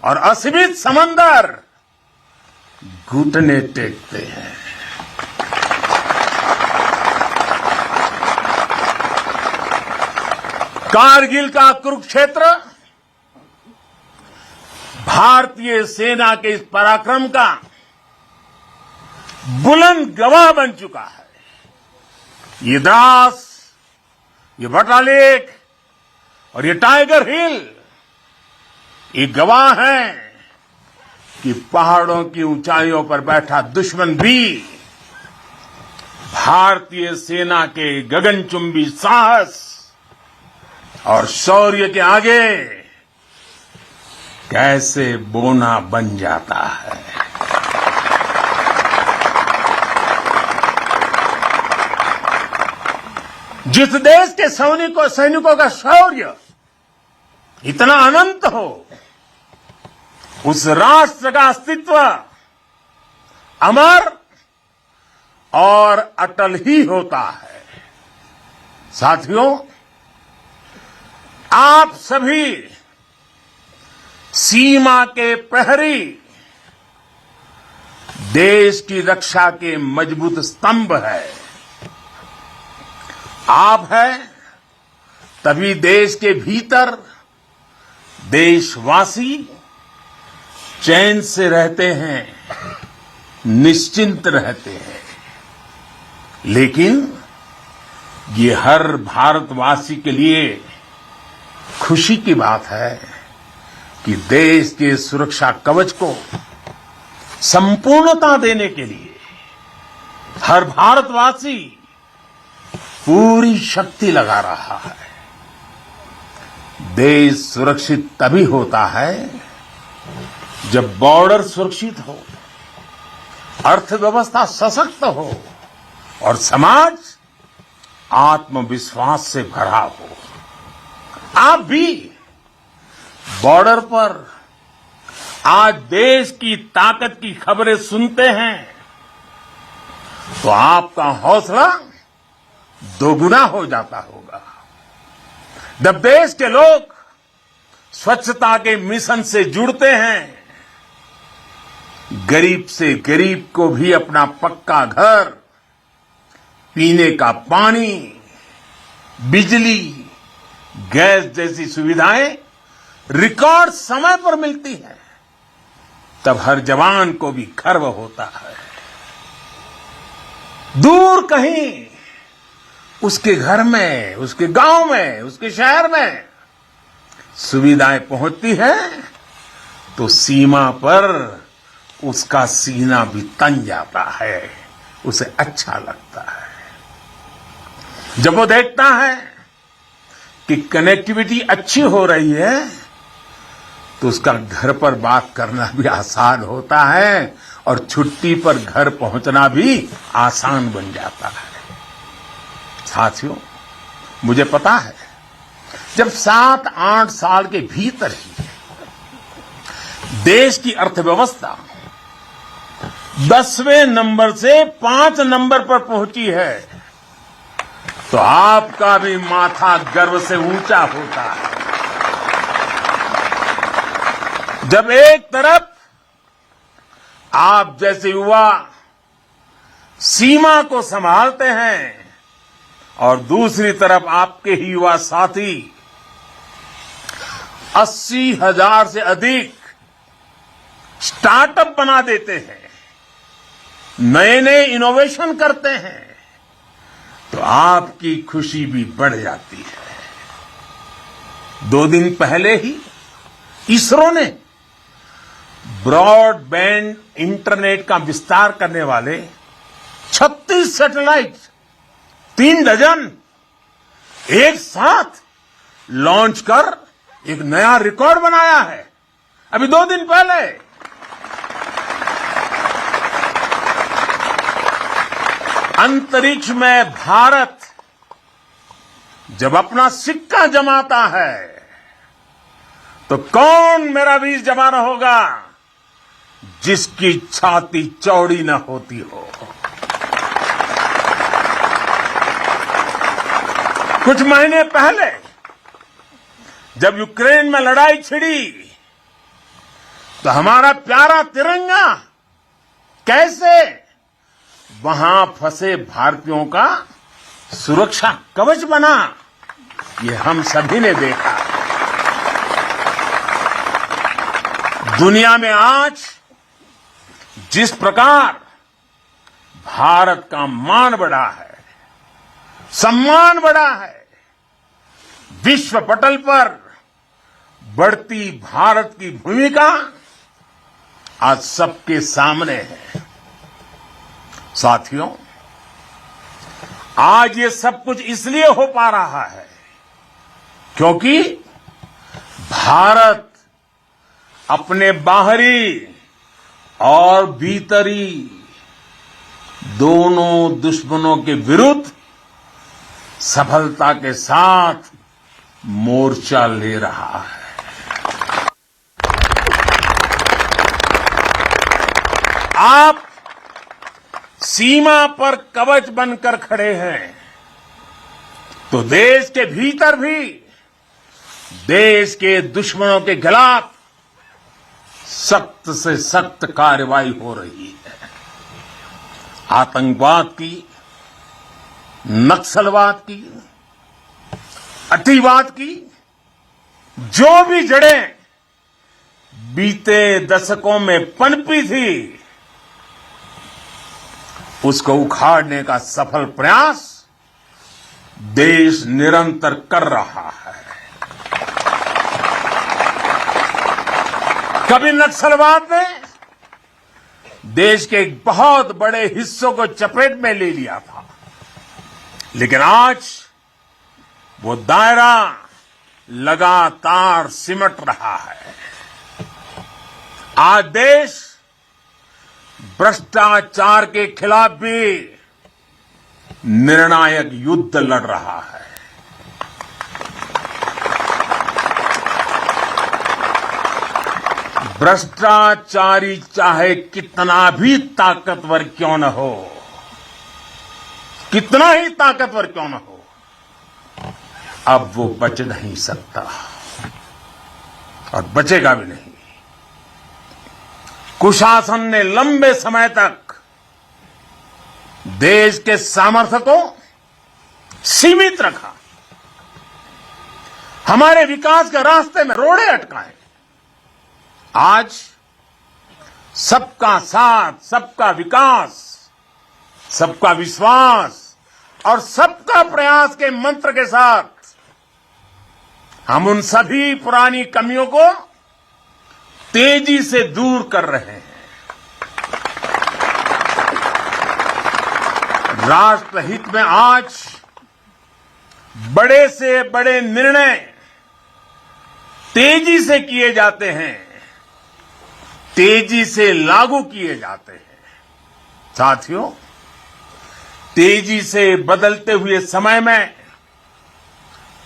और असीमित समंदर घुटने टेकते हैं। कारगिल का कुरुक्षेत्र भारतीय सेना के इस पराक्रम का बुलंद गवाह बन चुका है। ये द्रास, ये बटालेक और ये टाइगर हिल ये गवाह हैं कि पहाड़ों की ऊंचाइयों पर बैठा दुश्मन भी भारतीय सेना के गगनचुंबी साहस और शौर्य के आगे कैसे बोना बन जाता है। जिस देश के सैनिकों का शौर्य इतना अनंत हो, उस राष्ट्र का अस्तित्व अमर और अटल ही होता है। साथियों, आप सभी सीमा के प्रहरी, देश की रक्षा के मजबूत स्तंभ है। आप हैं, तभी देश के भीतर देशवासी चैन से रहते हैं, निश्चिंत रहते हैं। लेकिन ये हर भारतवासी के लिए खुशी की बात है कि देश के सुरक्षा कवच को संपूर्णता देने के लिए हर भारतवासी पूरी शक्ति लगा रहा है। देश सुरक्षित तभी होता है जब बॉर्डर सुरक्षित हो, अर्थव्यवस्था सशक्त हो और समाज आत्मविश्वास से भरा हो। आप भी बॉर्डर पर आज देश की ताकत की खबरें सुनते हैं तो आपका हौसला दोगुना हो जाता होगा। जब देश के लोग स्वच्छता के मिशन से जुड़ते हैं, गरीब से गरीब को भी अपना पक्का घर, पीने का पानी, बिजली, गैस जैसी सुविधाएं रिकॉर्ड समय पर मिलती हैं, तब हर जवान को भी गर्व होता है। दूर कहीं उसके घर में, उसके गांव में, उसके शहर में सुविधाएं पहुंचती हैं तो सीमा पर उसका सीना भी तन जाता है, उसे अच्छा लगता है। जब वो देखता है कि कनेक्टिविटी अच्छी हो रही है तो उसका घर पर बात करना भी आसान होता है और छुट्टी पर घर पहुंचना भी आसान बन जाता है। साथियों, मुझे पता है जब 7-8 साल के भीतर ही देश की अर्थव्यवस्था 10वें नंबर से 5 नंबर पर पहुंची है तो आपका भी माथा गर्व से ऊंचा होता है। जब एक तरफ आप जैसे युवा सीमा को संभालते हैं और दूसरी तरफ आपके ही युवा साथी 80,000 से अधिक स्टार्टअप बना देते हैं, नए नए इनोवेशन करते हैं, तो आपकी खुशी भी बढ़ जाती है। 2 दिन पहले ही इसरो ने ब्रॉडबैंड इंटरनेट का विस्तार करने वाले 36 सैटेलाइट 3 डजन एक साथ लॉन्च कर एक नया रिकॉर्ड बनाया है। अभी 2 दिन पहले अंतरिक्ष में भारत जब अपना सिक्का जमाता है तो कौन मेरा वीर जवान होगा जिसकी छाती चौड़ी न होती हो। कुछ महीने पहले जब यूक्रेन में लड़ाई छिड़ी तो हमारा प्यारा तिरंगा कैसे वहां फंसे भारतीयों का सुरक्षा कवच बना, ये हम सभी ने देखा। दुनिया में आज जिस प्रकार भारत का मान बढ़ा है, सम्मान बढ़ा है, विश्व पटल पर बढ़ती भारत की भूमिका आज सबके सामने है। साथियों, आज ये सब कुछ इसलिए हो पा रहा है क्योंकि भारत अपने बाहरी और भीतरी दोनों दुश्मनों के विरुद्ध सफलता के साथ मोर्चा ले रहा है। आप सीमा पर कवच बनकर खड़े हैं तो देश के भीतर भी देश के दुश्मनों के खिलाफ सख्त से सख्त कार्रवाई हो रही है। आतंकवाद की, नक्सलवाद की, अतिवाद की जो भी जड़ें बीते दशकों में पनपी थी, उसको उखाड़ने का सफल प्रयास देश निरंतर कर रहा है। कभी नक्सलवाद ने देश के एक बहुत बड़े हिस्सों को चपेट में ले लिया था, लेकिन आज वो दायरा लगातार सिमट रहा है। आज देश भ्रष्टाचार के खिलाफ भी निर्णायक युद्ध लड़ रहा है। भ्रष्टाचारी चाहे कितना भी ताकतवर क्यों न हो, कितना ही ताकतवर क्यों न हो, अब वो बच नहीं सकता और बचेगा भी नहीं। कुशासन ने लंबे समय तक देश के सामर्थ्य को सीमित रखा, हमारे विकास के रास्ते में रोड़े अटकाए। आज सबका साथ, सबका विकास, सबका विश्वास और सबका प्रयास के मंत्र के साथ हम उन सभी पुरानी कमियों को तेजी से दूर कर रहे हैं। राष्ट्र हित में आज बड़े से बड़े निर्णय तेजी से किए जाते हैं, तेजी से लागू किए जाते हैं। साथियों, तेजी से बदलते हुए समय में,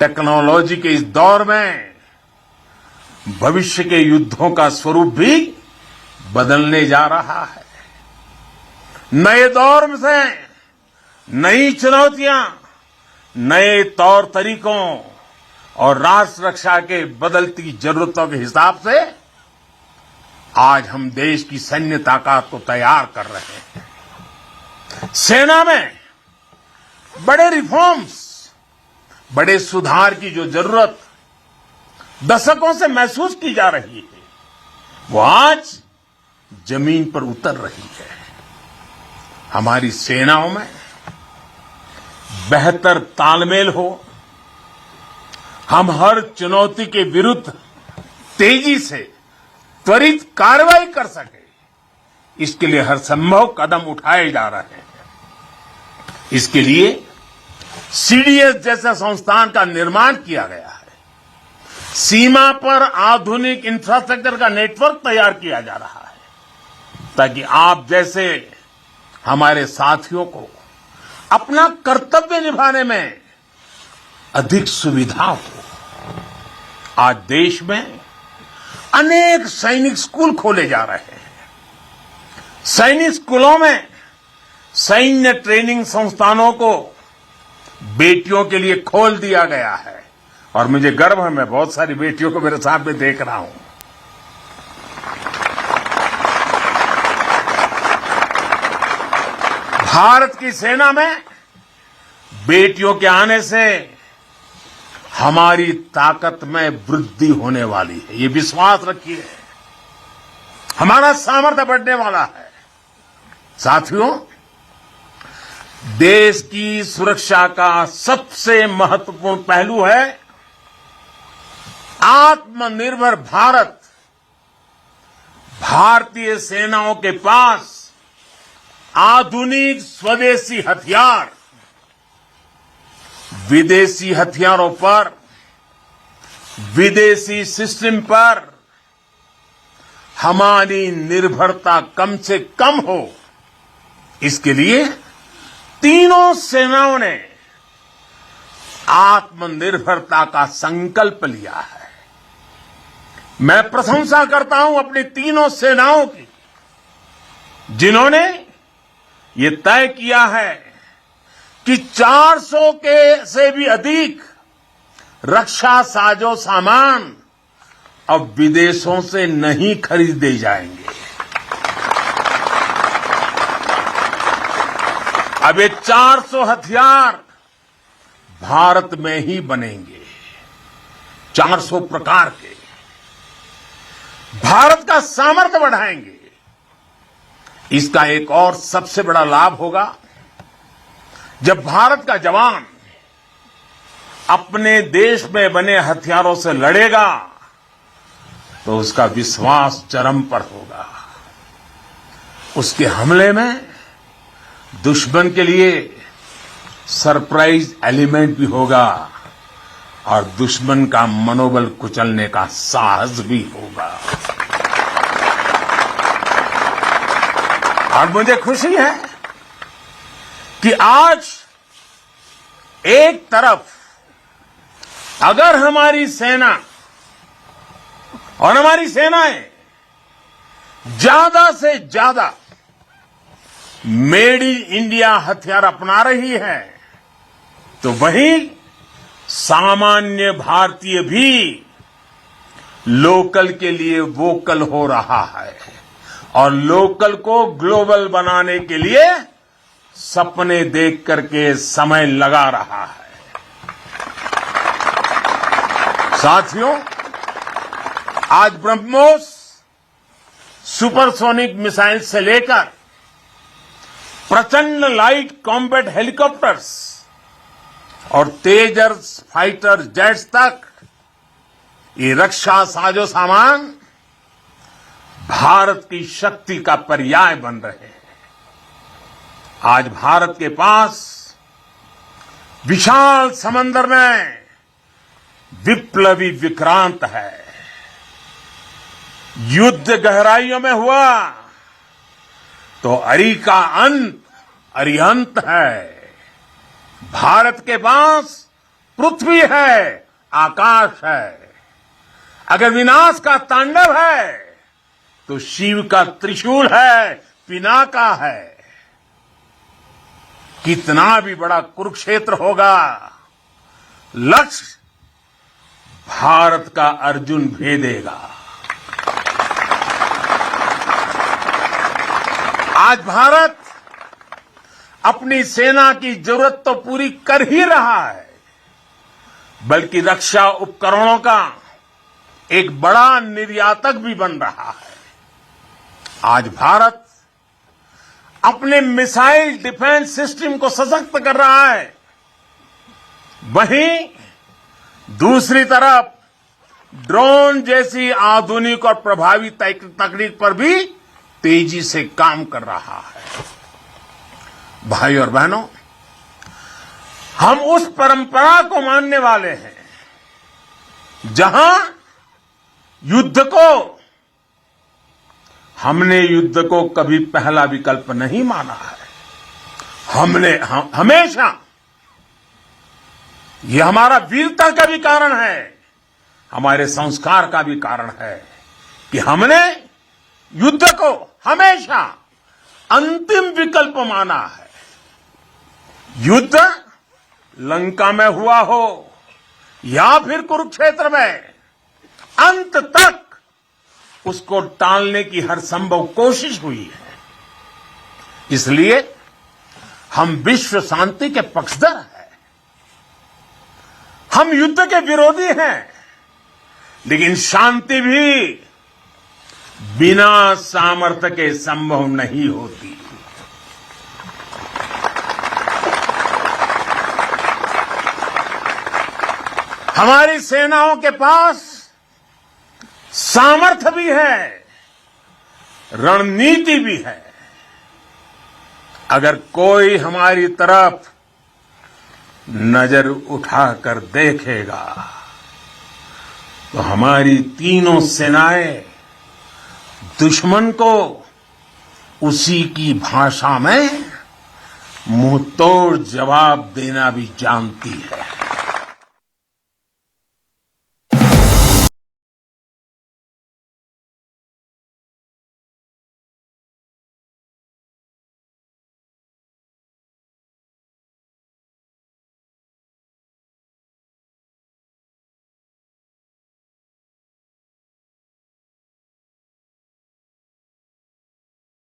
टेक्नोलॉजी के इस दौर में भविष्य के युद्धों का स्वरूप भी बदलने जा रहा है। नए दौर से नई चुनौतियां, नए तौर तरीकों और राष्ट्र रक्षा के बदलती जरूरतों के हिसाब से आज हम देश की सैन्य ताकत को तैयार कर रहे हैं। सेना में बड़े रिफॉर्म्स, बड़े सुधार की जो जरूरत दशकों से महसूस की जा रही है, वो आज जमीन पर उतर रही है। हमारी सेनाओं में बेहतर तालमेल हो, हम हर चुनौती के विरुद्ध तेजी से त्वरित कार्रवाई कर सके, इसके लिए हर संभव कदम उठाए जा रहे हैं। इसके लिए सीडीएस जैसा संस्थान का निर्माण किया गया है। सीमा पर आधुनिक इंफ्रास्ट्रक्चर का नेटवर्क तैयार किया जा रहा है ताकि आप जैसे हमारे साथियों को अपना कर्तव्य निभाने में अधिक सुविधा हो। आज देश में अनेक सैनिक स्कूल खोले जा रहे हैं। सैनिक स्कूलों में सैन्य ट्रेनिंग संस्थानों को बेटियों के लिए खोल दिया गया है और मुझे गर्व है, मैं बहुत सारी बेटियों को मेरे साथ में देख रहा हूं। भारत की सेना में बेटियों के आने से हमारी ताकत में वृद्धि होने वाली है, ये विश्वास रखिए। हमारा सामर्थ्य बढ़ने वाला है। साथियों, देश की सुरक्षा का सबसे महत्वपूर्ण पहलू है आत्मनिर्भर भारत। भारतीय सेनाओं के पास आधुनिक स्वदेशी हथियार, विदेशी हथियारों पर, विदेशी सिस्टम पर हमारी निर्भरता कम से कम हो, इसके लिए तीनों सेनाओं ने आत्मनिर्भरता का संकल्प लिया है। मैं प्रशंसा करता हूं अपनी तीनों सेनाओं की, जिन्होंने ये तय किया है कि 400 के से भी अधिक रक्षा साजो सामान अब विदेशों से नहीं खरीदे जाएंगे। अब ये 400 हथियार भारत में ही बनेंगे, 400 प्रकार के। भारत का सामर्थ्य बढ़ाएंगे। इसका एक और सबसे बड़ा लाभ होगा, जब भारत का जवान अपने देश में बने हथियारों से लड़ेगा तो उसका विश्वास चरम पर होगा। उसके हमले में दुश्मन के लिए सरप्राइज एलिमेंट भी होगा और दुश्मन का मनोबल कुचलने का साहस भी होगा। और मुझे खुशी है कि आज एक तरफ अगर हमारी सेना और हमारी सेनाएं ज्यादा से ज्यादा मेड इन इंडिया हथियार अपना रही है, तो वहीं सामान्य भारतीय भी लोकल के लिए वोकल हो रहा है और लोकल को ग्लोबल बनाने के लिए सपने देख करके समय लगा रहा है। साथियों, आज ब्रह्मोस सुपरसोनिक मिसाइल से लेकर प्रचंड लाइट कॉम्बैट हेलीकॉप्टर्स और तेजस फाइटर जेट्स तक ये रक्षा साजो सामान भारत की शक्ति का पर्याय बन रहे हैं। आज भारत के पास विशाल समंदर में विप्लवी विक्रांत है। युद्ध गहराइयों में हुआ तो अरी का अंत अरिहंत है। भारत के पास पृथ्वी है, आकाश है। अगर विनाश का तांडव है तो शिव का त्रिशूल है, पिनाका है। कितना भी बड़ा कुरुक्षेत्र होगा, लक्ष्य भारत का अर्जुन भेदेगा। आज भारत अपनी सेना की जरूरत तो पूरी कर ही रहा है, बल्कि रक्षा उपकरणों का एक बड़ा निर्यातक भी बन रहा है। आज भारत अपने मिसाइल डिफेंस सिस्टम को सशक्त कर रहा है, वहीं दूसरी तरफ ड्रोन जैसी आधुनिक और प्रभावी तकनीक पर भी तेजी से काम कर रहा है। भाई और बहनों, हम उस परंपरा को मानने वाले हैं जहां हमने युद्ध को कभी पहला विकल्प नहीं माना है। हमने हमेशा, यह हमारा वीरता का भी कारण है, हमारे संस्कार का भी कारण है कि हमने युद्ध को हमेशा अंतिम विकल्प माना है। युद्ध लंका में हुआ हो या फिर कुरुक्षेत्र में, अंत तक उसको टालने की हर संभव कोशिश हुई है। इसलिए हम विश्व शांति के पक्षधर हैं। हम युद्ध के विरोधी हैं, लेकिन शांति भी बिना सामर्थ्य के संभव नहीं होती। हमारी सेनाओं के पास सामर्थ्य भी है, रणनीति भी है। अगर कोई हमारी तरफ नजर उठाकर देखेगा तो हमारी तीनों सेनाएं दुश्मन को उसी की भाषा में मुंहतोड़ जवाब देना भी जानती है।